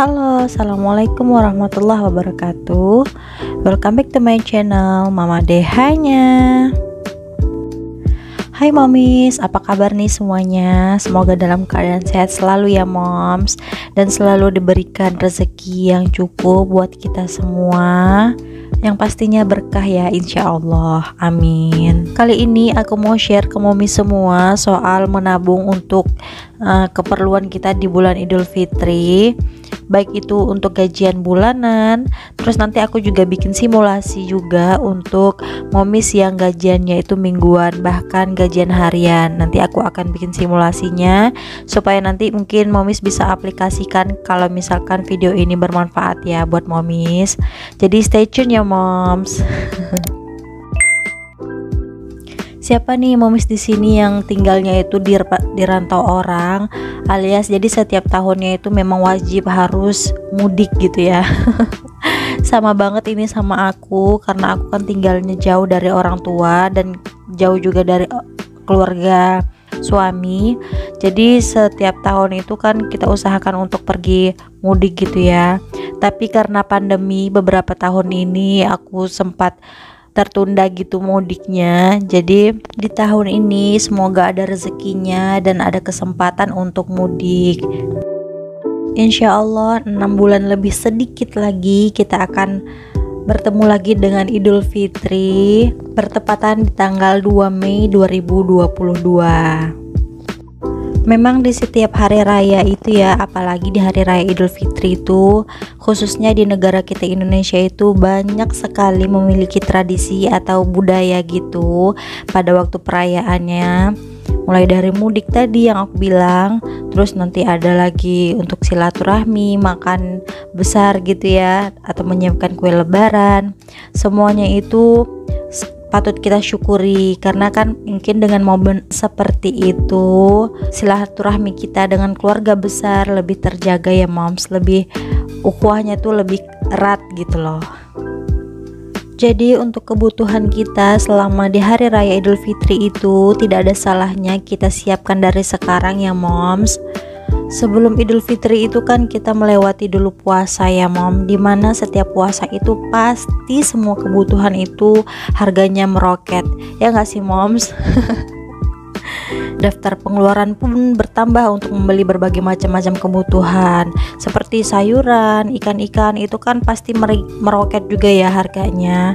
Halo, assalamualaikum warahmatullahi wabarakatuh. Welcome back to my channel Mama Dehanya. Hai momis, apa kabar nih semuanya? Semoga dalam keadaan sehat selalu ya moms, dan selalu diberikan rezeki yang cukup buat kita semua, yang pastinya berkah ya, insya Allah, amin. Kali ini aku mau share ke momis semua soal menabung untuk keperluan kita di bulan Idul Fitri, baik itu untuk gajian bulanan, terus nanti aku juga bikin simulasi juga untuk momis yang gajiannya itu mingguan, bahkan gajian harian. Nanti aku akan bikin simulasinya supaya nanti mungkin momis bisa aplikasikan kalau misalkan video ini bermanfaat ya buat momis. Jadi stay tune ya moms. Siapa nih momis di sini yang tinggalnya itu di rantau orang, alias jadi setiap tahunnya itu memang wajib harus mudik gitu ya. Sama banget ini sama aku, karena aku kan tinggalnya jauh dari orang tua dan jauh juga dari keluarga suami. Jadi setiap tahun itu kan kita usahakan untuk pergi mudik gitu ya. Tapi karena pandemi beberapa tahun ini aku sempat tertunda gitu mudiknya. Jadi di tahun ini semoga ada rezekinya dan ada kesempatan untuk mudik. Insya Allah 6 bulan lebih sedikit lagi kita akan bertemu lagi dengan Idul Fitri, bertepatan di tanggal 2 Mei 2022. Memang di setiap hari raya itu ya, apalagi di hari raya Idul Fitri itu, khususnya di negara kita Indonesia itu banyak sekali memiliki tradisi atau budaya gitu pada waktu perayaannya. Mulai dari mudik tadi yang aku bilang, terus nanti ada lagi untuk silaturahmi, makan besar gitu ya, atau menyiapkan kue lebaran. Semuanya itu patut kita syukuri, karena kan mungkin dengan momen seperti itu silaturahmi kita dengan keluarga besar lebih terjaga ya moms, lebih ukhuwahnya tuh lebih erat gitu loh. Jadi untuk kebutuhan kita selama di hari raya Idul Fitri itu tidak ada salahnya kita siapkan dari sekarang ya moms. Sebelum Idul Fitri itu kan kita melewati dulu puasa ya mom, dimana setiap puasa itu pasti semua kebutuhan itu harganya meroket, ya nggak sih moms? Daftar pengeluaran pun bertambah untuk membeli berbagai macam-macam kebutuhan seperti sayuran, ikan-ikan itu kan pasti meroket juga ya harganya.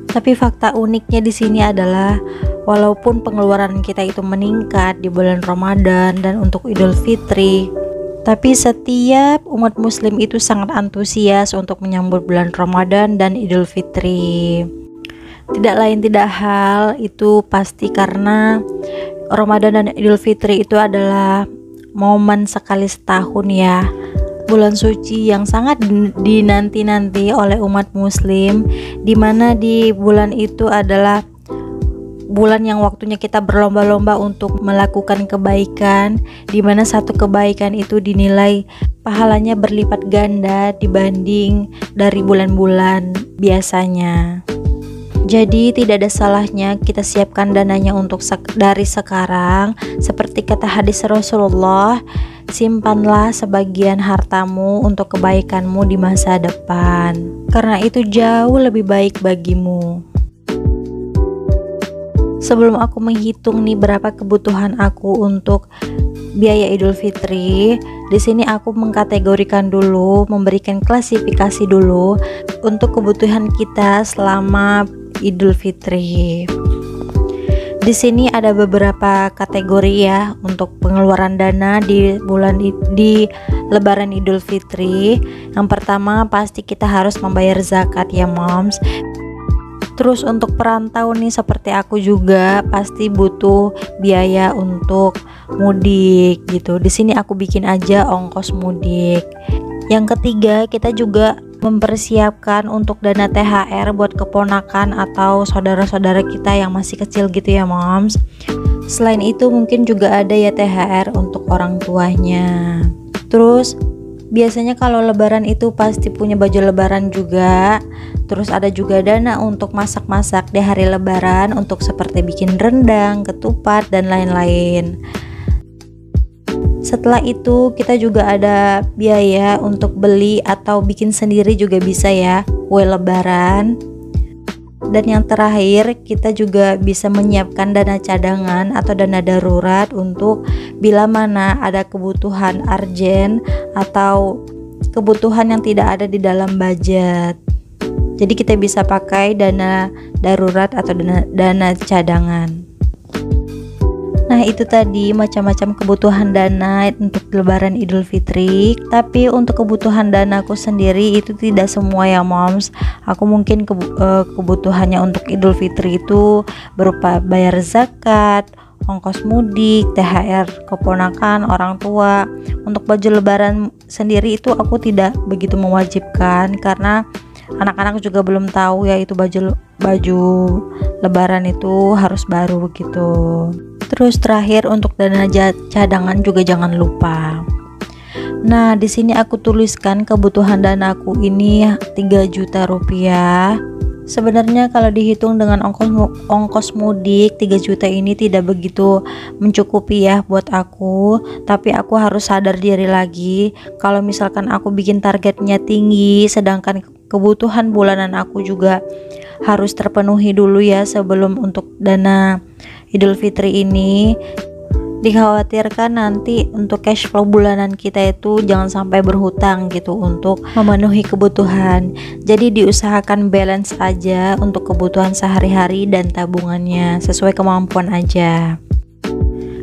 Tapi fakta uniknya di sini adalah walaupun pengeluaran kita itu meningkat di bulan Ramadan dan untuk Idul Fitri, tapi setiap umat muslim itu sangat antusias untuk menyambut bulan Ramadan dan Idul Fitri. Tidak lain tidak hal itu pasti karena Ramadan dan Idul Fitri itu adalah momen sekali setahun ya, bulan suci yang sangat dinanti-nanti oleh umat muslim, dimana di bulan itu adalah bulan yang waktunya kita berlomba-lomba untuk melakukan kebaikan, dimana satu kebaikan itu dinilai pahalanya berlipat ganda dibanding dari bulan-bulan biasanya. Jadi tidak ada salahnya kita siapkan dananya untuk dari sekarang. Seperti kata hadis Rasulullah, simpanlah sebagian hartamu untuk kebaikanmu di masa depan, karena itu jauh lebih baik bagimu. Sebelum aku menghitung nih berapa kebutuhan aku untuk biaya Idul Fitri, di sini aku mengkategorikan dulu, memberikan klasifikasi dulu untuk kebutuhan kita selama Idul Fitri. Di sini ada beberapa kategori ya untuk pengeluaran dana di Lebaran Idul Fitri. Yang pertama pasti kita harus membayar zakat ya moms. Terus untuk perantau nih seperti aku juga pasti butuh biaya untuk mudik gitu. Di sini aku bikin aja ongkos mudik. Yang ketiga, kita juga mempersiapkan untuk dana THR buat keponakan atau saudara-saudara kita yang masih kecil gitu ya moms. Selain itu mungkin juga ada ya THR untuk orang tuanya. Terus biasanya kalau lebaran itu pasti punya baju lebaran juga. Terus ada juga dana untuk masak-masak di hari lebaran untuk seperti bikin rendang, ketupat dan lain-lain. Setelah itu kita juga ada biaya untuk beli atau bikin sendiri juga bisa ya, kue lebaran. Dan yang terakhir, kita juga bisa menyiapkan dana cadangan atau dana darurat untuk bila mana ada kebutuhan urgent atau kebutuhan yang tidak ada di dalam budget. Jadi kita bisa pakai dana darurat atau dana cadangan. Nah, itu tadi macam-macam kebutuhan dana untuk lebaran Idul Fitri. Tapi untuk kebutuhan danaku sendiri itu tidak semua ya moms. Aku mungkin kebutuhannya untuk Idul Fitri itu berupa bayar zakat, ongkos mudik, THR keponakan, orang tua. Untuk baju lebaran sendiri itu aku tidak begitu mewajibkan karena anak-anak juga belum tahu ya itu baju lebaran itu harus baru begitu. Terus terakhir untuk dana cadangan juga jangan lupa. Nah, di sini aku tuliskan kebutuhan danaku ini 3 juta rupiah. Sebenarnya kalau dihitung dengan ongkos mudik 3 juta ini tidak begitu mencukupi ya buat aku. Tapi aku harus sadar diri lagi kalau misalkan aku bikin targetnya tinggi, sedangkan kebutuhan bulanan aku juga harus terpenuhi dulu ya sebelum untuk dana Idul Fitri ini. Dikhawatirkan nanti untuk cash flow bulanan kita itu jangan sampai berhutang gitu untuk memenuhi kebutuhan. Jadi diusahakan balance aja untuk kebutuhan sehari-hari dan tabungannya sesuai kemampuan aja.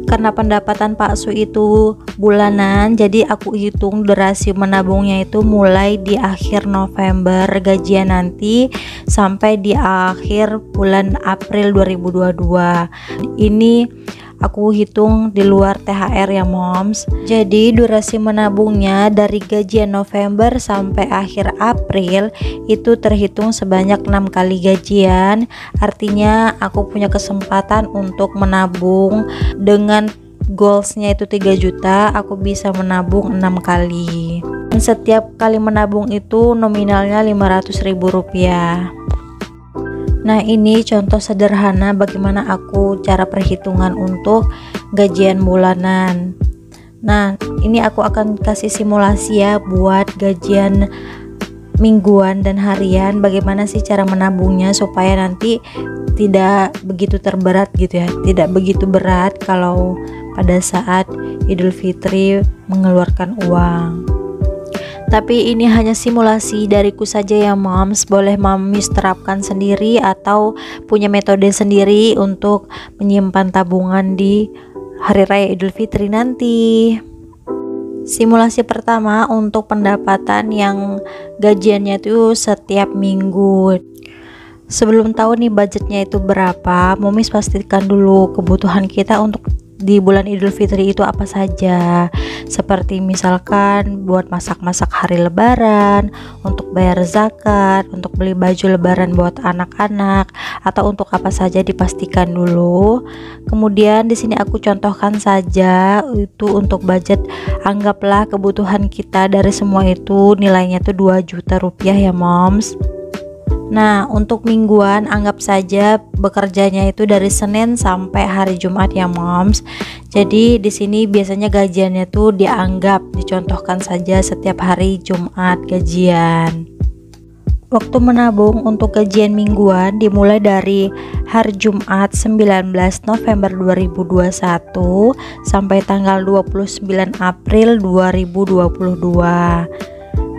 Karena pendapatan Pak Su itu bulanan, jadi aku hitung durasi menabungnya itu mulai di akhir November gajian nanti sampai di akhir bulan April 2022. Ini aku hitung di luar THR ya moms. Jadi durasi menabungnya dari gajian November sampai akhir April itu terhitung sebanyak 6 kali gajian. Artinya aku punya kesempatan untuk menabung dengan goalsnya itu 3 juta, aku bisa menabung 6 kali. Dan setiap kali menabung itu nominalnya 500.000 rupiah. Nah, ini contoh sederhana bagaimana aku cara perhitungan untuk gajian bulanan. Nah, ini aku akan kasih simulasi ya buat gajian mingguan dan harian, bagaimana sih cara menabungnya supaya nanti tidak begitu terberat gitu ya, tidak begitu berat kalau pada saat Idul Fitri mengeluarkan uang. Tapi ini hanya simulasi dariku saja ya moms, boleh momis terapkan sendiri atau punya metode sendiri untuk menyimpan tabungan di Hari Raya Idul Fitri nanti. Simulasi pertama untuk pendapatan yang gajiannya itu setiap minggu. Sebelum tahu nih budgetnya itu berapa, momis pastikan dulu kebutuhan kita untuk di bulan Idul Fitri itu apa saja, seperti misalkan buat masak-masak hari lebaran, untuk bayar zakat, untuk beli baju lebaran buat anak-anak, atau untuk apa saja dipastikan dulu. Kemudian di sini aku contohkan saja itu untuk budget, anggaplah kebutuhan kita dari semua itu nilainya tuh 2 juta rupiah ya moms. Nah, untuk mingguan anggap saja bekerjanya itu dari Senin sampai hari Jumat ya moms. Jadi di sini biasanya gajiannya tuh dicontohkan saja setiap hari Jumat gajian. Waktu menabung untuk gajian mingguan dimulai dari hari Jumat 19 November 2021 sampai tanggal 29 April 2022.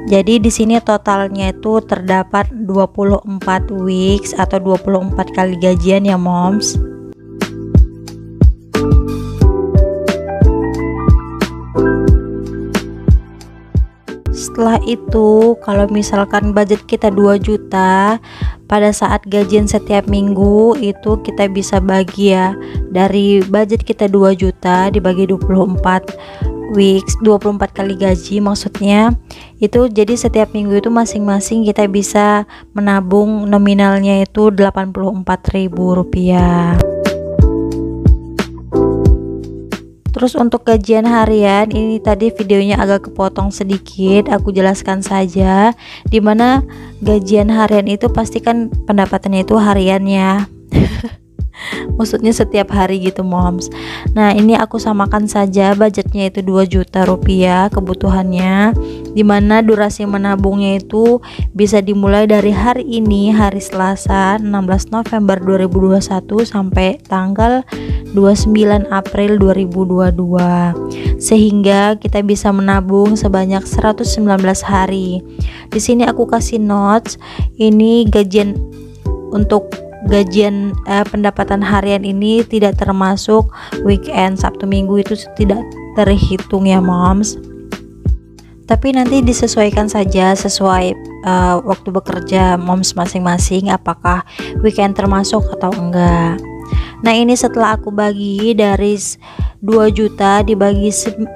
Jadi di sini totalnya itu terdapat 24 weeks atau 24 kali gajian ya moms. Setelah itu kalau misalkan budget kita 2 juta, pada saat gajian setiap minggu itu kita bisa bagi ya, dari budget kita 2 juta dibagi 24 weeks, 24 kali gaji maksudnya. Itu jadi setiap minggu itu masing-masing kita bisa menabung nominalnya itu 84.000 rupiah. Terus untuk gajian harian ini tadi videonya agak kepotong sedikit, aku jelaskan saja. Dimana gajian harian itu pastikan pendapatannya itu harian ya. Maksudnya setiap hari gitu moms. Nah ini aku samakan saja, budgetnya itu 2 juta rupiah kebutuhannya, dimana durasi menabungnya itu bisa dimulai dari hari ini, hari Selasa 16 November 2021 sampai tanggal 29 April 2022, sehingga kita bisa menabung sebanyak 119 hari. Di sini aku kasih notes, ini gajian untuk pendapatan harian ini tidak termasuk weekend, Sabtu Minggu itu tidak terhitung ya moms. Tapi nanti disesuaikan saja sesuai waktu bekerja moms masing-masing, apakah weekend termasuk atau enggak. Nah ini setelah aku bagi dari 2 juta dibagi 119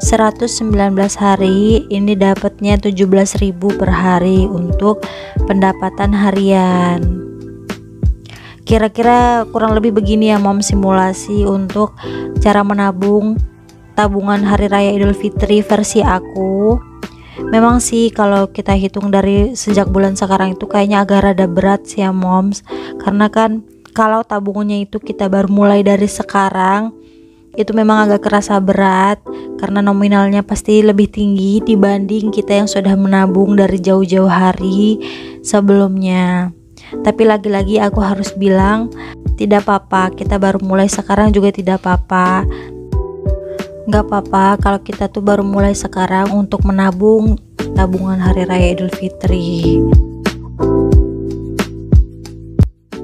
hari, ini dapatnya 17.000 per hari untuk pendapatan harian. Kira-kira kurang lebih begini ya mom, simulasi untuk cara menabung tabungan hari raya Idul Fitri versi aku. Memang sih kalau kita hitung dari sejak bulan sekarang itu kayaknya agak rada berat sih ya moms, karena kan kalau tabungannya itu kita baru mulai dari sekarang, itu memang agak kerasa berat karena nominalnya pasti lebih tinggi dibanding kita yang sudah menabung dari jauh-jauh hari sebelumnya. Tapi lagi-lagi aku harus bilang, tidak apa-apa, kita baru mulai sekarang juga tidak apa-apa. Gak apa-apa kalau kita tuh baru mulai sekarang untuk menabung tabungan hari raya Idul Fitri,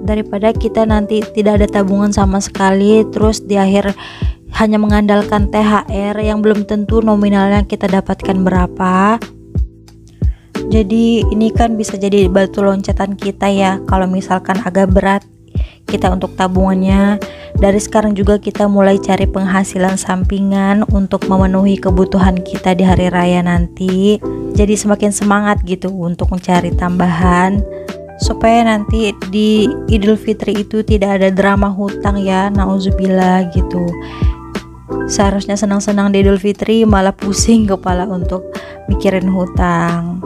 daripada kita nanti tidak ada tabungan sama sekali, terus di akhir hanya mengandalkan THR yang belum tentu nominalnya kita dapatkan berapa. Jadi ini kan bisa jadi batu loncatan kita ya, kalau misalkan agak berat kita untuk tabungannya. Dari sekarang juga kita mulai cari penghasilan sampingan untuk memenuhi kebutuhan kita di hari raya nanti. Jadi semakin semangat gitu untuk mencari tambahan, supaya nanti di Idul Fitri itu tidak ada drama hutang ya, nauzubillah gitu. Seharusnya senang-senang di Idul Fitri malah pusing kepala untuk mikirin hutang.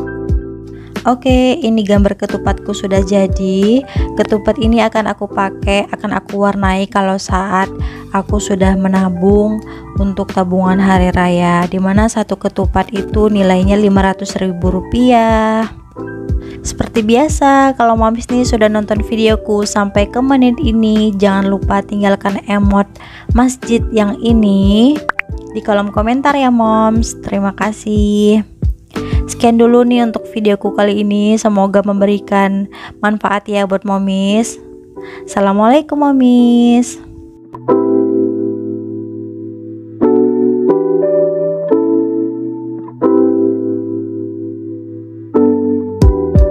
Oke, ini gambar ketupatku sudah jadi. Ketupat ini akan aku pakai, akan aku warnai kalau saat aku sudah menabung untuk tabungan hari raya, dimana satu ketupat itu nilainya 500.000 rupiah. Seperti biasa, kalau moms nih sudah nonton videoku sampai ke menit ini, jangan lupa tinggalkan emot masjid yang ini di kolom komentar ya moms. Terima kasih. Sekian dulu nih untuk videoku kali ini, semoga memberikan manfaat ya buat momis. Assalamualaikum momis.